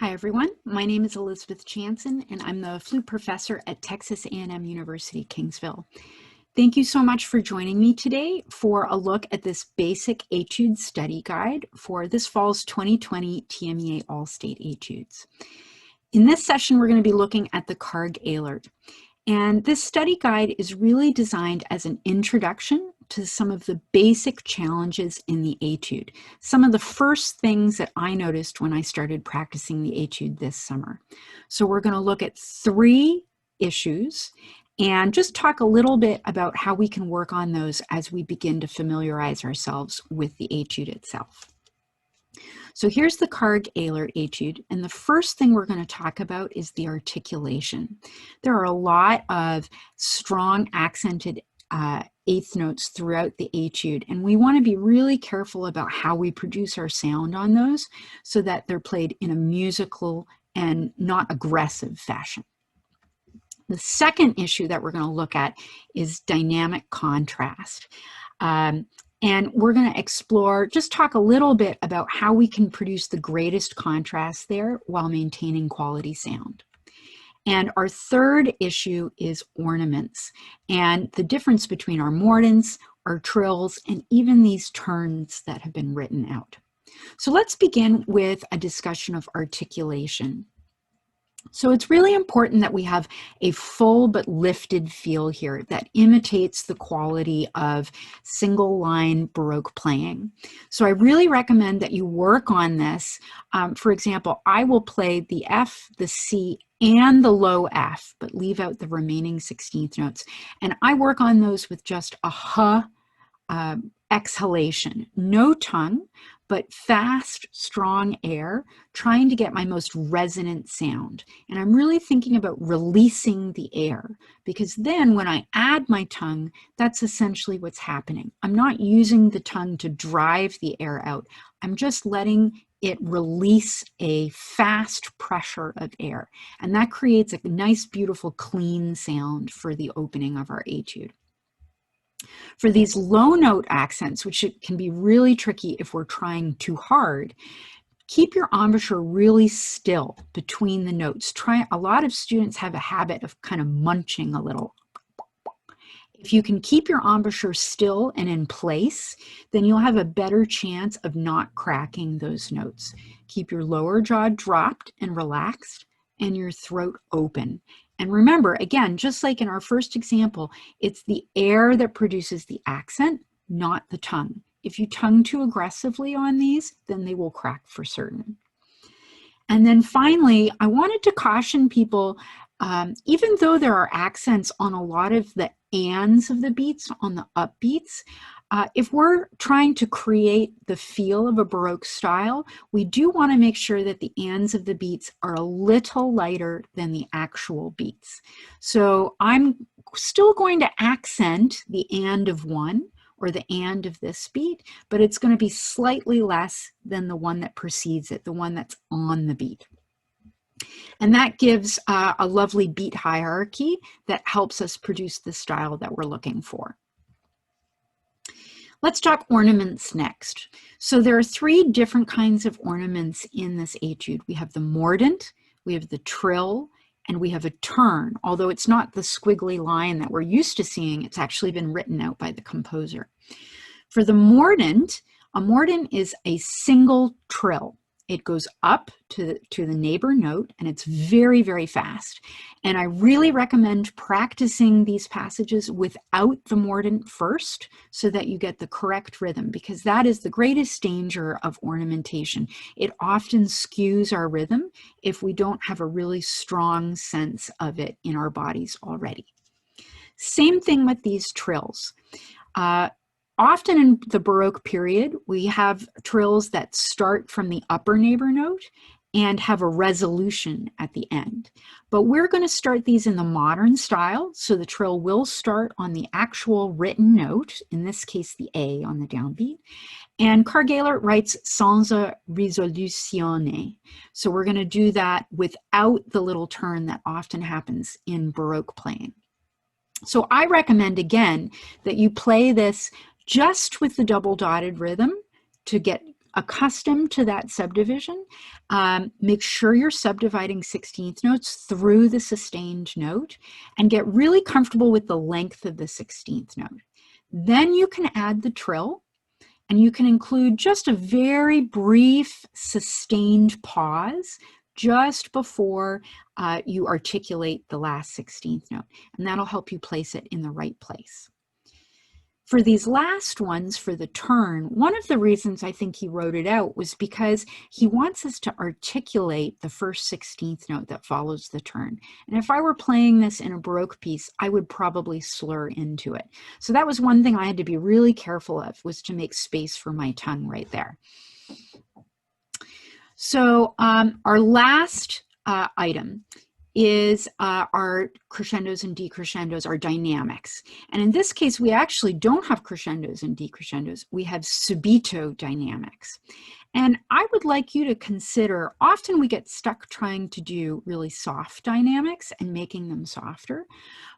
Hi everyone, my name is Elizabeth Janzen and I'm the flute professor at Texas A&M University-Kingsville. Thank you so much for joining me today for a look at this basic etude study guide for this fall's 2020 TMEA All-State Etudes. In this session, we're going to be looking at the Karg-Elert. And this study guide is really designed as an introduction to some of the basic challenges in the etude, some of the first things that I noticed when I started practicing the etude this summer. So we're going to look at 3 issues and just talk a little bit about how we can work on those as we begin to familiarize ourselves with the etude itself. So here's the Karg-Elert etude, and the first thing we're going to talk about is the articulation. There are a lot of strong accented eighth notes throughout the etude, and we want to be really careful about how we produce our sound on those so that they're played in a musical and not aggressive fashion. The second issue that we're going to look at is dynamic contrast. And we're going to explore, just talk a little bit about how we can produce the greatest contrast there while maintaining quality sound. And our third issue is ornaments and the difference between our mordents, our trills, and even these turns that have been written out. So let's begin with a discussion of articulation. So it's really important that we have a full but lifted feel here that imitates the quality of single line Baroque playing. So I really recommend that you work on this. For example, I will play the F, the C, and the low F, but leave out the remaining 16th notes. And I work on those with just a H exhalation, no tongue, but fast, strong air, trying to get my most resonant sound. And I'm really thinking about releasing the air, because then when I add my tongue, that's essentially what's happening. I'm not using the tongue to drive the air out. I'm just letting it release a fast pressure of air. And that creates a nice, beautiful, clean sound for the opening of our etude. For these low note accents, which can be really tricky if we're trying too hard, keep your embouchure really still between the notes. A lot of students have a habit of kind of munching a little. If you can keep your embouchure still and in place, then you'll have a better chance of not cracking those notes. Keep your lower jaw dropped and relaxed and your throat open. And remember, again, just like in our first example, it's the air that produces the accent, not the tongue. If you tongue too aggressively on these, then they will crack for certain. And then finally, I wanted to caution people, even though there are accents on a lot of the ands of the beats, on the upbeats, if we're trying to create the feel of a Baroque style, we do want to make sure that the ands of the beats are a little lighter than the actual beats. So I'm still going to accent the and of one or the and of this beat, but it's going to be slightly less than the one that precedes it, the one that's on the beat. And that gives a lovely beat hierarchy that helps us produce the style that we're looking for. Let's talk ornaments next. So there are 3 different kinds of ornaments in this etude. We have the mordent, we have the trill, and we have a turn. Although it's not the squiggly line that we're used to seeing, it's actually been written out by the composer. For the mordent, a mordent is a single trill. It goes up to the neighbor note, and it's very, very fast. And I really recommend practicing these passages without the mordent first so that you get the correct rhythm, because that is the greatest danger of ornamentation. It often skews our rhythm if we don't have a really strong sense of it in our bodies already. Same thing with these trills. Often in the Baroque period, we have trills that start from the upper neighbor note and have a resolution at the end. But we're going to start these in the modern style, so the trill will start on the actual written note, in this case the A on the downbeat, and Karg-Elert writes sans risoluzione. So we're going to do that without the little turn that often happens in Baroque playing. So I recommend, again, that you play this just with the double dotted rhythm to get accustomed to that subdivision, make sure you're subdividing 16th notes through the sustained note and get really comfortable with the length of the 16th note. Then you can add the trill, and you can include just a very brief sustained pause just before you articulate the last 16th note, and that'll help you place it in the right place. For these last ones, for the turn, one of the reasons I think he wrote it out was because he wants us to articulate the first 16th note that follows the turn. And if I were playing this in a Baroque piece, I would probably slur into it. So that was one thing I had to be really careful of, was to make space for my tongue right there. So our last item is our crescendos and decrescendos, our dynamics. And in this case, we actually don't have crescendos and decrescendos. We have subito dynamics. And I would like you to consider, often we get stuck trying to do really soft dynamics and making them softer.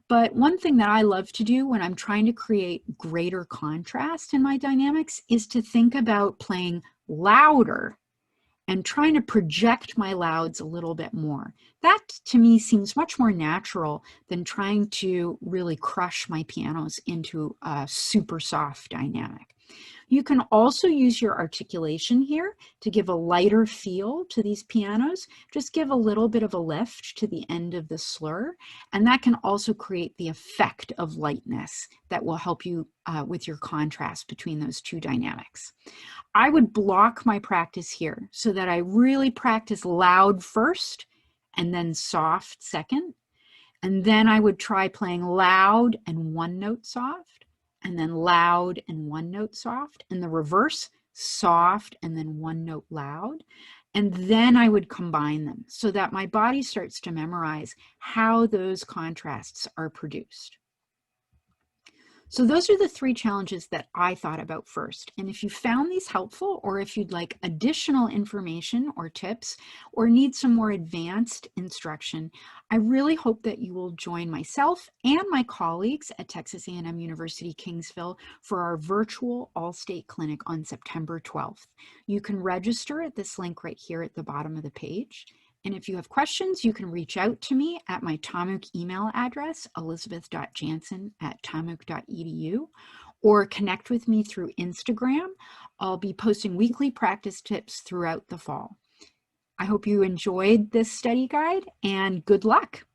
But one thing that I love to do when I'm trying to create greater contrast in my dynamics is to think about playing louder and trying to project my louds a little bit more. That, to me, seems much more natural than trying to really crush my pianos into a super soft dynamic. You can also use your articulation here to give a lighter feel to these pianos. Just give a little bit of a lift to the end of the slur, and that can also create the effect of lightness that will help you with your contrast between those two dynamics. I would block my practice here so that I really practice loud first and then soft second. And then I would try playing loud and one note soft, and then loud and one note soft, and the reverse, soft and then one note loud. And then I would combine them so that my body starts to memorize how those contrasts are produced. So those are the three challenges that I thought about first. And if you found these helpful, or if you'd like additional information or tips, or need some more advanced instruction, I really hope that you will join myself and my colleagues at Texas A&M University-Kingsville for our virtual all-state clinic on September 12th. You can register at this link right here at the bottom of the page. And if you have questions, you can reach out to me at my TMOOC email address, elizabeth.janzen@tmook.edu, or connect with me through Instagram. I'll be posting weekly practice tips throughout the fall. I hope you enjoyed this study guide, and good luck.